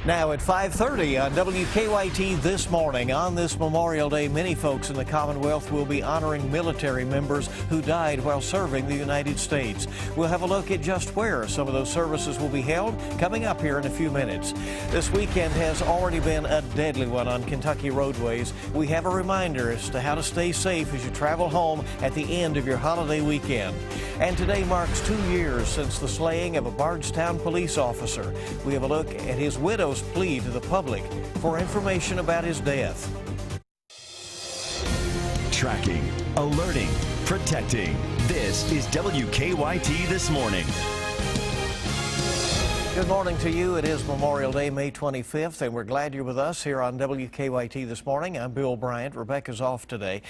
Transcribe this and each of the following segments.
Now at 5:30 on WKYT this morning. On this Memorial Day, many folks in the Commonwealth will be honoring military members who died while serving the United States. We'll have a look at just where some of those services will be held coming up here in a few minutes. This weekend has already been a deadly one on Kentucky roadways. We have a reminder as to how to stay safe as you travel home at the end of your holiday weekend. And today marks 2 years since the slaying of a Bardstown police officer. We have a look at his widow's plea to the public for information about his death. Tracking, alerting, protecting. This is WKYT This Morning. Good morning to you. It is Memorial Day, May 25th, and we're glad you're with us here on WKYT This Morning. I'm Bill Bryant. Rebecca's off today.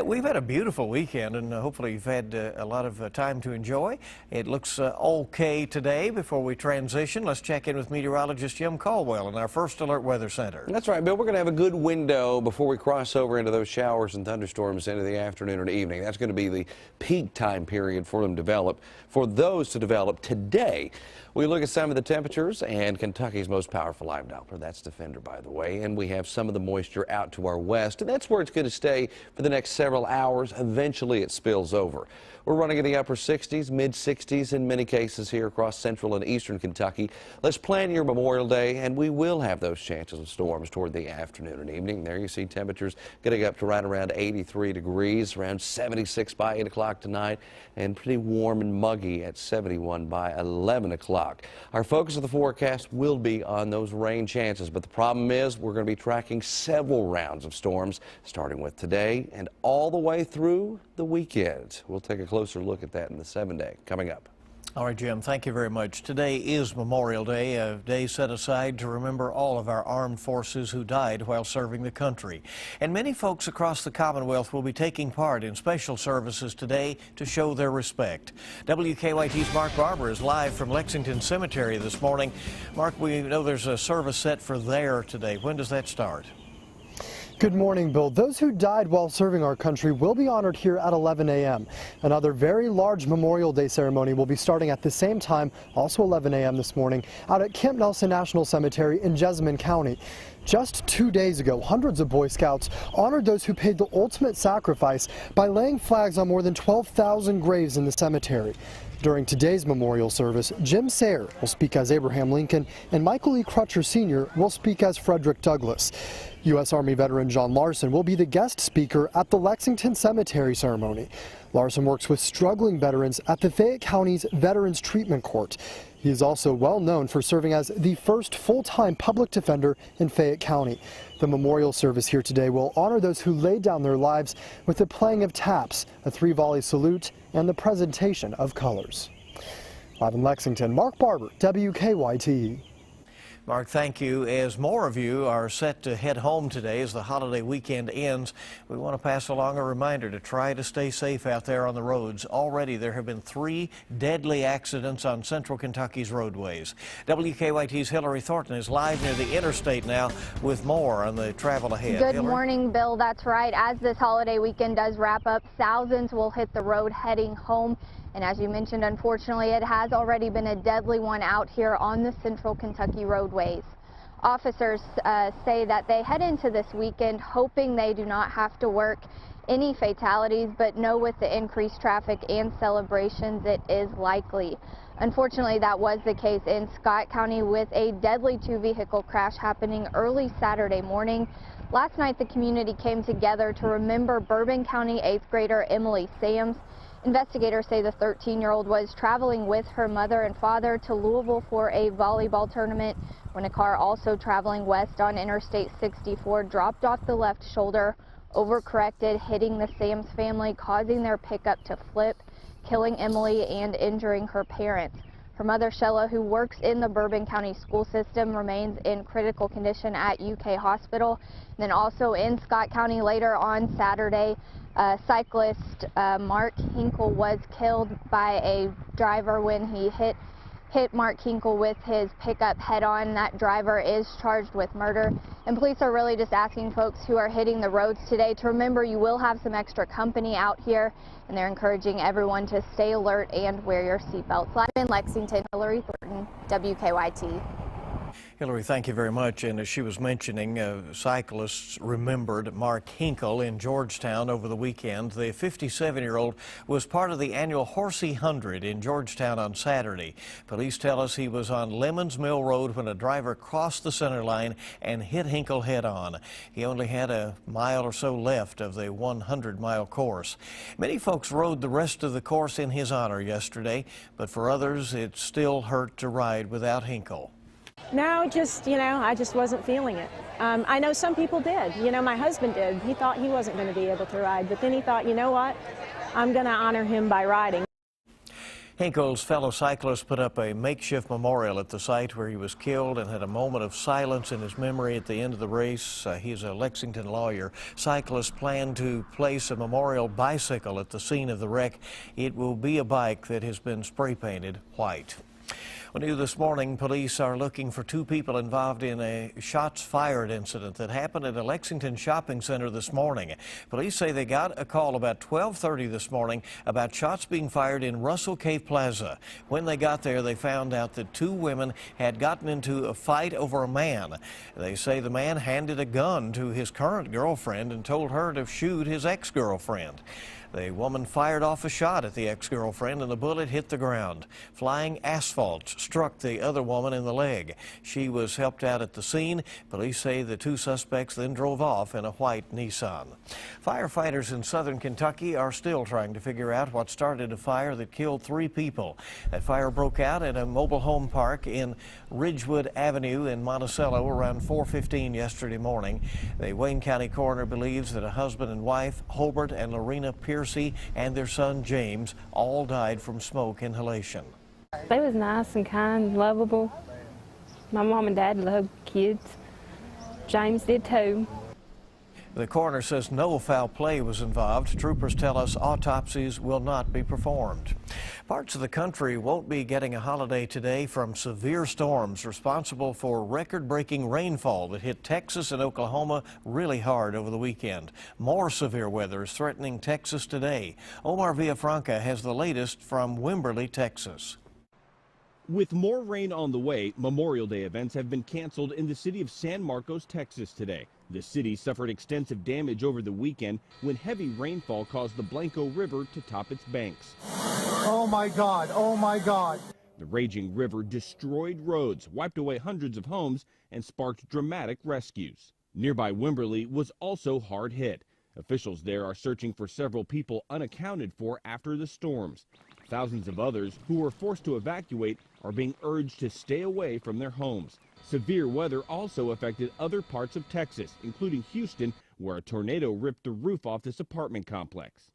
We've had a beautiful weekend, and hopefully you've had a lot of time to enjoy. It looks okay today. Before we transition, let's check in with meteorologist Jim Caldwell in our First Alert Weather Center. That's right, Bill. We're going to have a good window before we cross over into those showers and thunderstorms into the afternoon or evening. That's going to be the peak time period for them to develop. For those to develop today, we look at some of the temperatures and Kentucky's most powerful live Doppler. That's Defender, by the way. And we have some of the moisture out to our west, and that's where it's going to stay for the next several hours. Eventually, it spills over. We're running in the upper 60s, mid 60s in many cases here across central and eastern Kentucky. Let's plan your Memorial Day, and we will have those chances of storms toward the afternoon and evening. There you see temperatures getting up to right around 83 degrees, around 76 by 8 o'clock tonight, and pretty warm and muggy at 71 by 11 o'clock. Our focus of the forecast will be on those rain chances, but the problem is we're going to be tracking several rounds of storms, starting with today and all the way through the weekend. We'll take a closer look at that in the 7-day coming up. All right, Jim, thank you very much. Today is Memorial Day, a day set aside to remember all of our armed forces who died while serving the country. And many folks across the Commonwealth will be taking part in special services today to show their respect. WKYT's Mark Barber is live from Lexington Cemetery this morning. Mark, we know there's a service set for there today. When does that start? Good morning, Bill. Those who died while serving our country will be honored here at 11 a.m. Another very large Memorial Day ceremony will be starting at the same time, also 11 a.m. this morning, out at Camp Nelson National Cemetery in Jessamine County. Just 2 days ago, hundreds of Boy Scouts honored those who paid the ultimate sacrifice by laying flags on more than 12,000 graves in the cemetery. During today's memorial service, Jim Sayre will speak as Abraham Lincoln, and Michael E. Crutcher Sr. will speak as Frederick Douglass. U.S. Army veteran John Larson will be the guest speaker at the Lexington Cemetery ceremony. Larson works with struggling veterans at the Fayette County's Veterans Treatment Court. He is also well known for serving as the first full-time public defender in Fayette County. The memorial service here today will honor those who laid down their lives with the playing of taps, a 3-volley salute, and the presentation of colors. Live in Lexington, Mark Barber, WKYT. Mark, thank you. As more of you are set to head home today as the holiday weekend ends, we want to pass along a reminder to try to stay safe out there on the roads. Already there have been 3 deadly accidents on central Kentucky's roadways. WKYT's Hillary Thornton is live near the interstate now with more on the travel ahead. Good Hillary? morning, Bill. That's right. As this holiday weekend does wrap up, thousands will hit the road heading home. And as you mentioned, unfortunately, it has already been a deadly one out here on the central Kentucky roadways. Officers say that they head into this weekend hoping they do not have to work any fatalities, but know with the increased traffic and celebrations, it is likely. Unfortunately, that was the case in Scott County with a deadly 2-vehicle crash happening early Saturday morning. Last night, the community came together to remember Bourbon County 8th grader Emily Sams. Investigators say the 13-year-old was traveling with her mother and father to Louisville for a volleyball tournament when a car also traveling west on Interstate 64 dropped off the left shoulder, overcorrected, hitting the Sams family, causing their pickup to flip, killing Emily and injuring her parents. Her mother, Shella, who works in the Bourbon County school system, remains in critical condition at UK Hospital. And then also in Scott County later on Saturday, cyclist Mark Hinkle was killed by a driver when he hit Mark Hinkle with his pickup head-on. That driver is charged with murder. And police are really just asking folks who are hitting the roads today to remember you will have some extra company out here, and they're encouraging everyone to stay alert and wear your seatbelts. Live in Lexington, Hillary Thornton, WKYT. Hillary, thank you very much. And as she was mentioning, cyclists remembered Mark Hinkle in Georgetown over the weekend. The 57-year-old was part of the annual Horsey 100 in Georgetown on Saturday. Police tell us he was on Lemons Mill Road when a driver crossed the center line and hit Hinkle head-on. He only had a mile or so left of the 100-mile course. Many folks rode the rest of the course in his honor yesterday, but for others, it still hurt to ride without Hinkle. No, just, I just wasn't feeling it. I know some people did. My husband did. He thought he wasn't going to be able to ride, but then he thought, you know what, I'm going to honor him by riding. Hinkle's fellow cyclists put up a makeshift memorial at the site where he was killed and had a moment of silence in his memory at the end of the race. He's a Lexington lawyer. Cyclists plan to place a memorial bicycle at the scene of the wreck. It will be a bike that has been spray painted white. Well, new this morning, police are looking for 2 people involved in a shots fired incident that happened at a Lexington shopping center this morning. Police say they got a call about 12:30 this morning about shots being fired in Russell Cave Plaza. When they got there, they found out that 2 women had gotten into a fight over a man. They say the man handed a gun to his current girlfriend and told her to shoot his ex-girlfriend. The woman fired off a shot at the ex-girlfriend and the bullet hit the ground. Flying asphalt struck the other woman in the leg. She was helped out at the scene. Police say the 2 suspects then drove off in a white Nissan. Firefighters in southern Kentucky are still trying to figure out what started a fire that killed 3 people. That fire broke out at a mobile home park in Ridgewood Avenue in Monticello around 4:15 yesterday morning. The Wayne County coroner believes that a husband and wife, Holbert and Lorena Piercy, and their son James, all died from smoke inhalation. They was nice and kind, lovable. My mom and dad loved kids. James did too. The coroner says no foul play was involved. Troopers tell us autopsies will not be performed. Parts of the country won't be getting a holiday today from severe storms responsible for record-breaking rainfall that hit Texas and Oklahoma really hard over the weekend. More severe weather is threatening Texas today. Omar Villafranca has the latest from Wimberley, Texas. With more rain on the way, Memorial Day events have been canceled in the city of San Marcos, Texas today. The city suffered extensive damage over the weekend when heavy rainfall caused the Blanco River to top its banks. Oh my God, oh my God. The raging river destroyed roads, wiped away hundreds of homes, and sparked dramatic rescues. Nearby Wimberley was also hard hit. Officials there are searching for several people unaccounted for after the storms. Thousands of others who were forced to evacuate are being urged to stay away from their homes. Severe weather also affected other parts of Texas, including Houston, where a tornado ripped the roof off this apartment complex.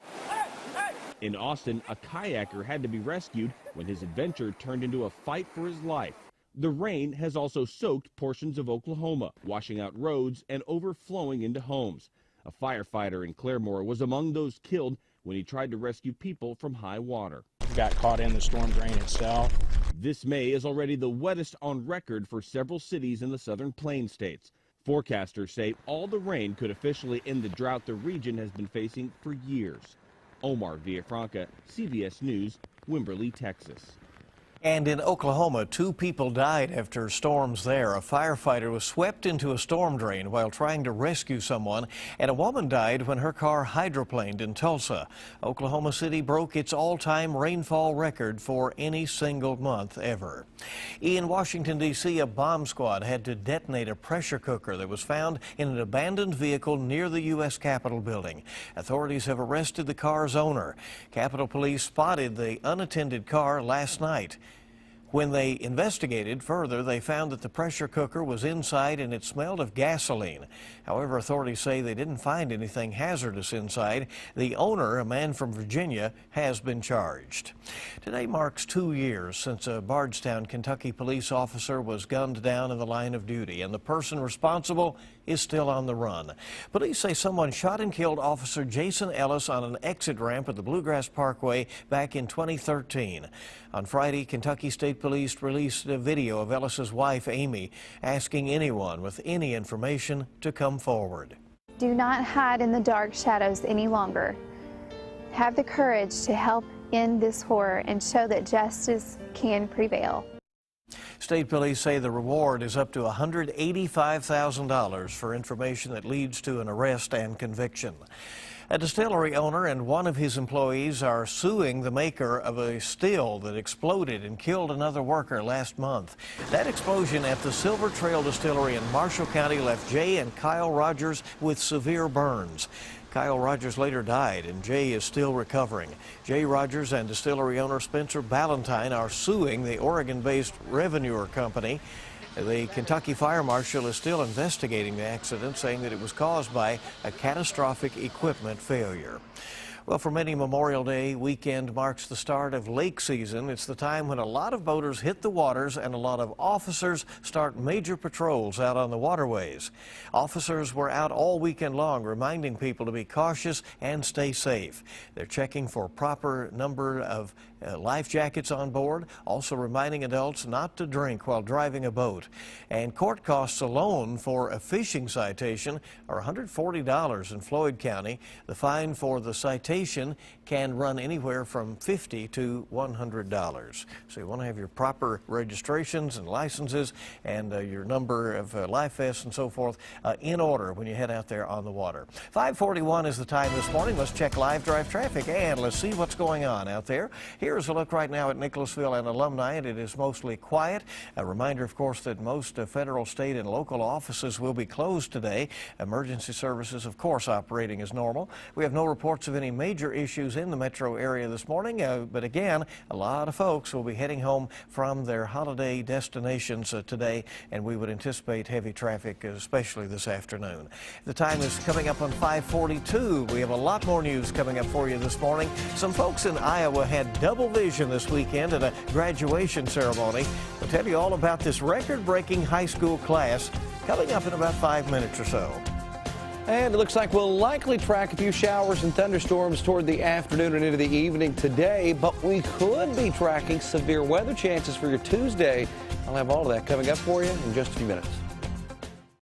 In Austin, a kayaker had to be rescued when his adventure turned into a fight for his life. The rain has also soaked portions of Oklahoma, washing out roads and overflowing into homes. A firefighter in Claremore was among those killed when he tried to rescue people from high water. Got caught in the storm drain itself. This May is already the wettest on record for several cities in the southern Plains states. Forecasters say all the rain could officially end the drought the region has been facing for years. Omar Villafranca, CBS News, Wimberley, Texas. And in Oklahoma, 2 people died after storms there. A firefighter was swept into a storm drain while trying to rescue someone, and a woman died when her car hydroplaned in Tulsa. Oklahoma City broke its all-time rainfall record for any single month ever. In Washington, D.C., a bomb squad had to detonate a pressure cooker that was found in an abandoned vehicle near the U.S. Capitol building. Authorities have arrested the car's owner. Capitol Police spotted the unattended car last night. When they investigated further, they found that the pressure cooker was inside and it smelled of gasoline. However, authorities say they didn't find anything hazardous inside. The owner, a man from Virginia, has been charged. Today marks 2 years since a Bardstown, Kentucky police officer was gunned down in the line of duty, and the person responsible is still on the run. Police say someone shot and killed Officer Jason Ellis on an exit ramp at the Bluegrass Parkway back in 2013. On Friday, Kentucky State Police released a video of Ellis's wife, Amy, asking anyone with any information to come forward. Do not hide in the dark shadows any longer. Have the courage to help end this horror and show that justice can prevail. State police say the reward is up to $185,000 for information that leads to an arrest and conviction. A distillery owner and one of his employees are suing the maker of a still that exploded and killed another worker last month. That explosion at the Silver Trail Distillery in Marshall County left Jay and Kyle Rogers with severe burns. Kyle Rogers later died, and Jay is still recovering. Jay Rogers and distillery owner Spencer Ballantyne are suing the Oregon-based Revenue Company. The Kentucky Fire Marshal is still investigating the accident, saying that it was caused by a catastrophic equipment failure. Well, for many, Memorial Day weekend marks the start of lake season. It's the time when a lot of boaters hit the waters and a lot of officers start major patrols out on the waterways. Officers were out all weekend long reminding people to be cautious and stay safe. They're checking for proper number of life jackets on board, also reminding adults not to drink while driving a boat. And court costs alone for a fishing citation are $140 in Floyd County. The fine for the citation can run anywhere from $50 to $100. So you want to have your proper registrations and licenses and your number of life vests and so forth in order when you head out there on the water. 5:41 is the time this morning. Let's check live drive traffic and let's see what's going on out there. Here's a look right now at Nicholasville and Alumni, and it is mostly quiet. A reminder, of course, that most federal, state, and local offices will be closed today. Emergency services, of course, operating as normal. We have no reports of any major issues in the metro area this morning, but again, a lot of folks will be heading home from their holiday destinations today, and we would anticipate heavy traffic, especially this afternoon. The time is coming up on 5:42. We have a lot more news coming up for you this morning. Some folks in Iowa had double vision this weekend at a graduation ceremony. We'll tell you all about this record-breaking high school class coming up in about 5 minutes or so. And it looks like we'll likely track a few showers and thunderstorms toward the afternoon and into the evening today, but we could be tracking severe weather chances for your Tuesday. I'll have all of that coming up for you in just a few minutes.